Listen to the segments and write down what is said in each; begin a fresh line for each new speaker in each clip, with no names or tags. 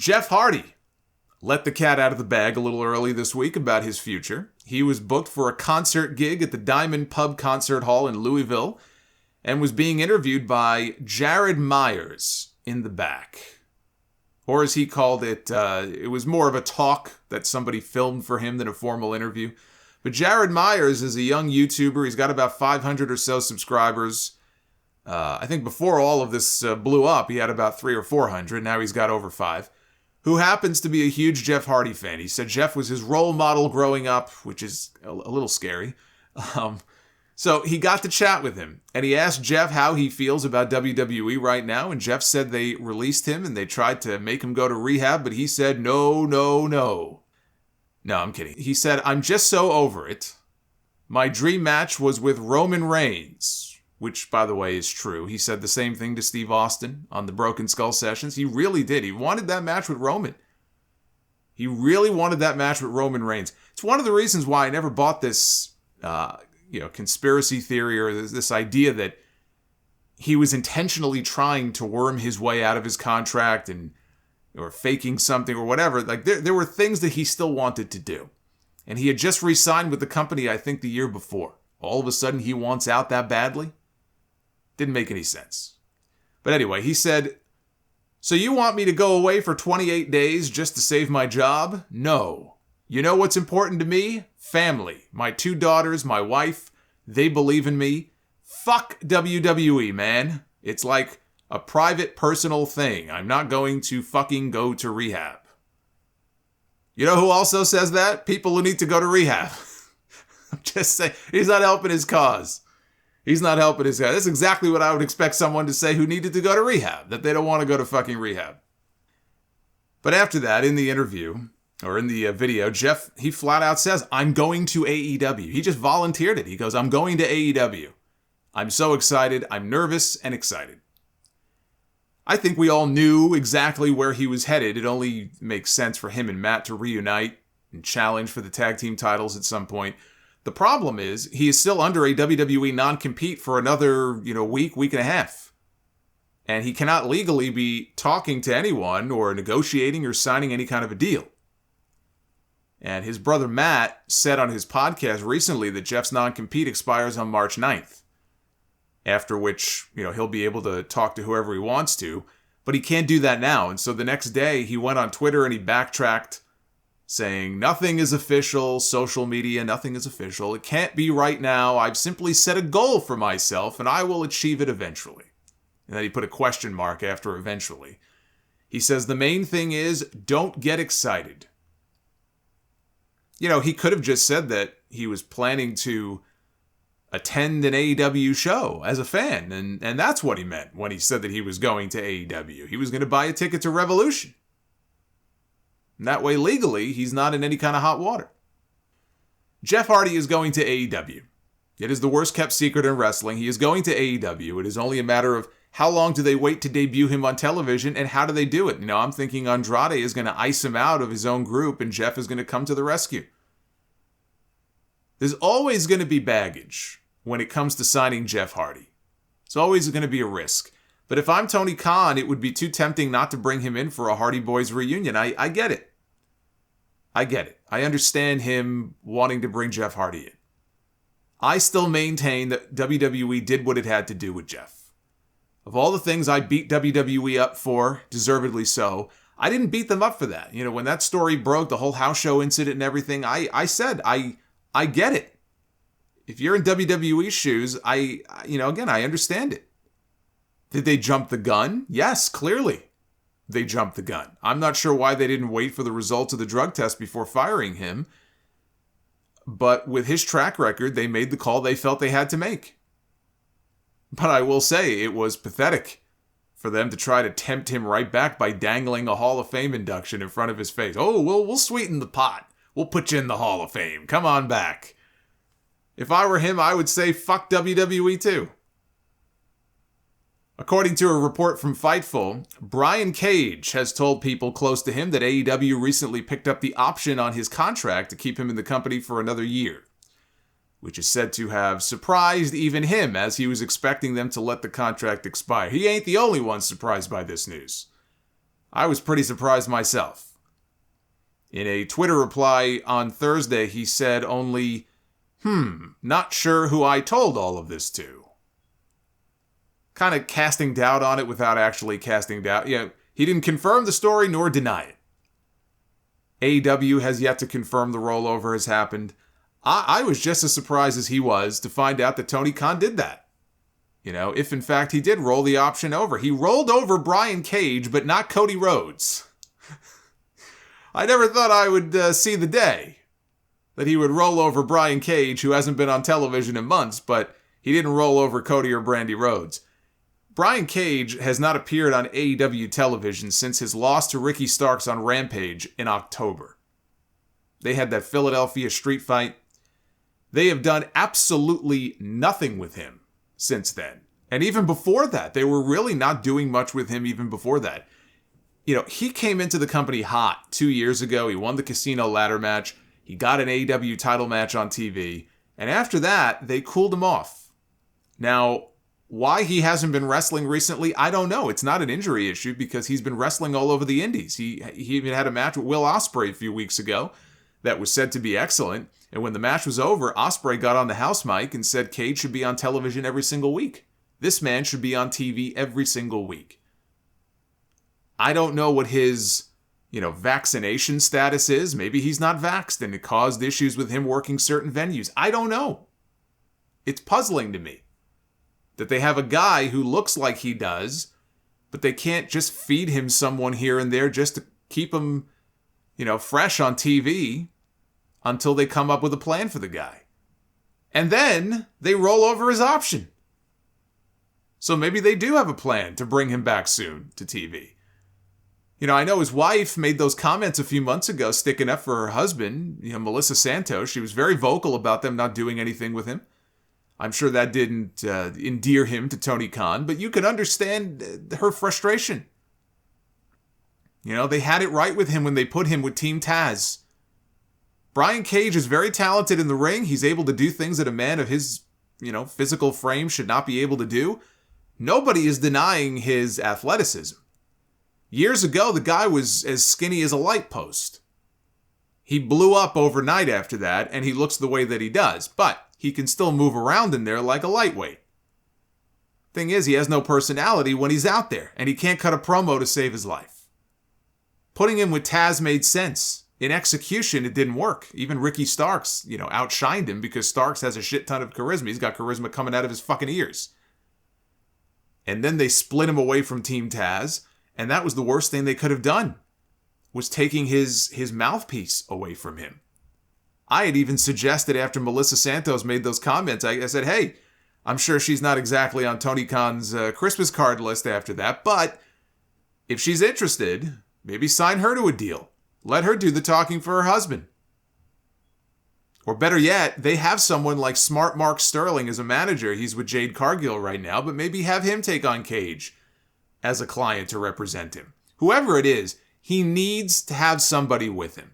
Jeff Hardy let the cat out of the bag a little early this week about his future. He was booked for a concert gig at the Diamond Pub Concert Hall in Louisville and was being interviewed by Jared Myers in the back. Or as he called it, it was more of a talk that somebody filmed for him than a formal interview. But Jared Myers is a young YouTuber. He's got about 500 or so subscribers. I think before all of this blew up, he had about 300 or 400. Now he's got over 5. Who happens to be a huge Jeff Hardy fan. He said Jeff was his role model growing up, which is a little scary. So he got to chat with him, and he asked Jeff how he feels about WWE right now, and Jeff said they released him and they tried to make him go to rehab, but he said no, no, no. No, I'm kidding. He said, I'm just so over it. My dream match was with Roman Reigns, which, by the way, is true. He said the same thing to Steve Austin on the Broken Skull sessions. He really did. He wanted that match with Roman. He really wanted that match with Roman Reigns. It's one of the reasons why I never bought this, conspiracy theory or this idea that he was intentionally trying to worm his way out of his contract or faking something or whatever. Like there were things that he still wanted to do. And he had just re-signed with the company, I think, the year before. All of a sudden, he wants out that badly? Didn't make any sense. But anyway, he said, so you want me to go away for 28 days just to save my job? No. You know what's important to me? Family. My 2 daughters, my wife, they believe in me. Fuck WWE, man. It's like a private, personal thing. I'm not going to fucking go to rehab. You know who also says that? People who need to go to rehab. I'm just saying, he's not helping his cause. He's not helping his cause. That's exactly what I would expect someone to say who needed to go to rehab, that they don't want to go to fucking rehab. But after that, in the interview, or in the video, Jeff, he flat out says, I'm going to AEW. He just volunteered it. He goes, I'm going to AEW. I'm so excited. I'm nervous and excited. I think we all knew exactly where he was headed. It only makes sense for him and Matt to reunite and challenge for the tag team titles at some point. The problem is he is still under a WWE non-compete for another, week and a half. And he cannot legally be talking to anyone or negotiating or signing any kind of a deal. And his brother Matt said on his podcast recently that Jeff's non-compete expires on March 9th. After which, he'll be able to talk to whoever he wants to. But he can't do that now. And so the next day, he went on Twitter and he backtracked, saying, nothing is official, social media, nothing is official. It can't be right now. I've simply set a goal for myself, and I will achieve it eventually. And then he put a question mark after eventually. He says, the main thing is, don't get excited. He could have just said that he was planning to attend an AEW show as a fan, and that's what he meant when he said that he was going to AEW. He was going to buy a ticket to Revolution. And that way, legally, he's not in any kind of hot water. Jeff Hardy is going to AEW. It is the worst kept secret in wrestling. He is going to AEW. It is only a matter of how long do they wait to debut him on television, and how do they do it? I'm thinking Andrade is going to ice him out of his own group, and Jeff is going to come to the rescue. There's always going to be baggage when it comes to signing Jeff Hardy. It's always going to be a risk. But if I'm Tony Khan, it would be too tempting not to bring him in for a Hardy Boys reunion. I get it. I get it. I understand him wanting to bring Jeff Hardy in. I still maintain that WWE did what it had to do with Jeff. Of all the things I beat WWE up for, deservedly so, I didn't beat them up for that. When that story broke, the whole house show incident and everything, I said, I get it. If you're in WWE's shoes, I understand it. Did they jump the gun? Yes, clearly. They jumped the gun. I'm not sure why they didn't wait for the results of the drug test before firing him. But with his track record, they made the call they felt they had to make. But I will say, it was pathetic for them to try to tempt him right back by dangling a Hall of Fame induction in front of his face. Oh, we'll sweeten the pot. We'll put you in the Hall of Fame. Come on back. If I were him, I would say fuck WWE too. According to a report from Fightful, Brian Cage has told people close to him that AEW recently picked up the option on his contract to keep him in the company for another year, which is said to have surprised even him as he was expecting them to let the contract expire. He ain't the only one surprised by this news. I was pretty surprised myself. In a Twitter reply on Thursday, he said only, not sure who I told all of this to. Kind of casting doubt on it without actually casting doubt. He didn't confirm the story nor deny it. AEW has yet to confirm the rollover has happened. I was just as surprised as he was to find out that Tony Khan did that. If in fact he did roll the option over. He rolled over Brian Cage, but not Cody Rhodes. I never thought I would see the day that he would roll over Brian Cage, who hasn't been on television in months, but he didn't roll over Cody or Brandy Rhodes. Brian Cage has not appeared on AEW television since his loss to Ricky Starks on Rampage in October. They had that Philadelphia street fight. They have done absolutely nothing with him since then. And even before that, they were really not doing much with him even before that. He came into the company hot 2 years ago. He won the casino ladder match. He got an AEW title match on TV. And after that, they cooled him off. Now, why he hasn't been wrestling recently, I don't know. It's not an injury issue because he's been wrestling all over the indies. He even had a match with Will Ospreay a few weeks ago that was said to be excellent. And when the match was over, Ospreay got on the house mic and said Cage should be on television every single week. This man should be on TV every single week. I don't know what his, vaccination status is. Maybe he's not vaxxed and it caused issues with him working certain venues. I don't know. It's puzzling to me that they have a guy who looks like he does, but they can't just feed him someone here and there just to keep him, fresh on TV until they come up with a plan for the guy. And then they roll over his option. So maybe they do have a plan to bring him back soon to TV. I know his wife made those comments a few months ago sticking up for her husband, Melissa Santos. She was very vocal about them not doing anything with him. I'm sure that didn't endear him to Tony Khan, but you can understand her frustration. They had it right with him when they put him with Team Taz. Brian Cage is very talented in the ring. He's able to do things that a man of his, physical frame should not be able to do. Nobody is denying his athleticism. Years ago, the guy was as skinny as a light post. He blew up overnight after that, and he looks the way that he does, but he can still move around in there like a lightweight. Thing is, he has no personality when he's out there, and he can't cut a promo to save his life. Putting him with Taz made sense. In execution, it didn't work. Even Ricky Starks, outshined him because Starks has a shit ton of charisma. He's got charisma coming out of his fucking ears. And then they split him away from Team Taz, and that was the worst thing they could have done, was taking his mouthpiece away from him. I had even suggested after Melissa Santos made those comments, I said, hey, I'm sure she's not exactly on Tony Khan's Christmas card list after that, but if she's interested, maybe sign her to a deal. Let her do the talking for her husband. Or better yet, they have someone like Smart Mark Sterling as a manager. He's with Jade Cargill right now, but maybe have him take on Cage as a client to represent him. Whoever it is, he needs to have somebody with him.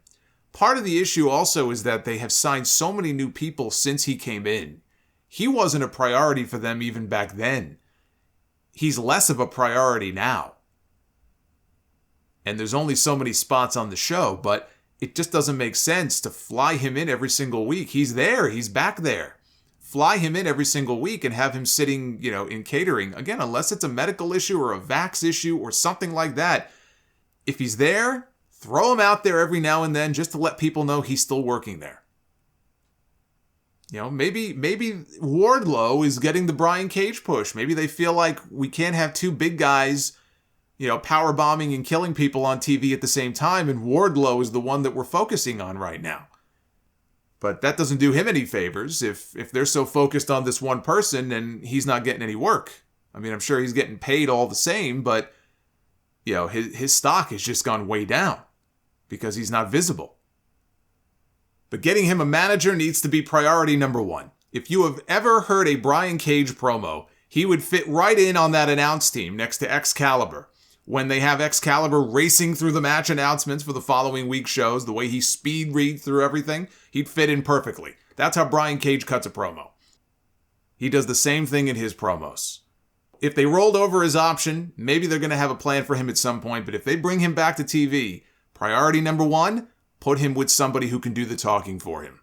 Part of the issue also is that they have signed so many new people since he came in. He wasn't a priority for them even back then. He's less of a priority now. And there's only so many spots on the show, but it just doesn't make sense to fly him in every single week. He's there. He's back there. Fly him in every single week and have him sitting, in catering. Again, unless it's a medical issue or a vax issue or something like that. If he's there, throw him out there every now and then just to let people know he's still working there. Maybe Wardlow is getting the Brian Cage push. Maybe they feel like we can't have two big guys, power bombing and killing people on TV at the same time, and Wardlow is the one that we're focusing on right now. But that doesn't do him any favors if they're so focused on this one person and he's not getting any work. I mean, I'm sure he's getting paid all the same, but his stock has just gone way down because he's not visible. But getting him a manager needs to be priority number one. If you have ever heard a Brian Cage promo, he would fit right in on that announce team next to Excalibur. When they have Excalibur racing through the match announcements for the following week's shows, the way he speed reads through everything, he'd fit in perfectly. That's how Brian Cage cuts a promo. He does the same thing in his promos. If they rolled over his option, maybe they're going to have a plan for him at some point. But if they bring him back to TV, priority number one, put him with somebody who can do the talking for him.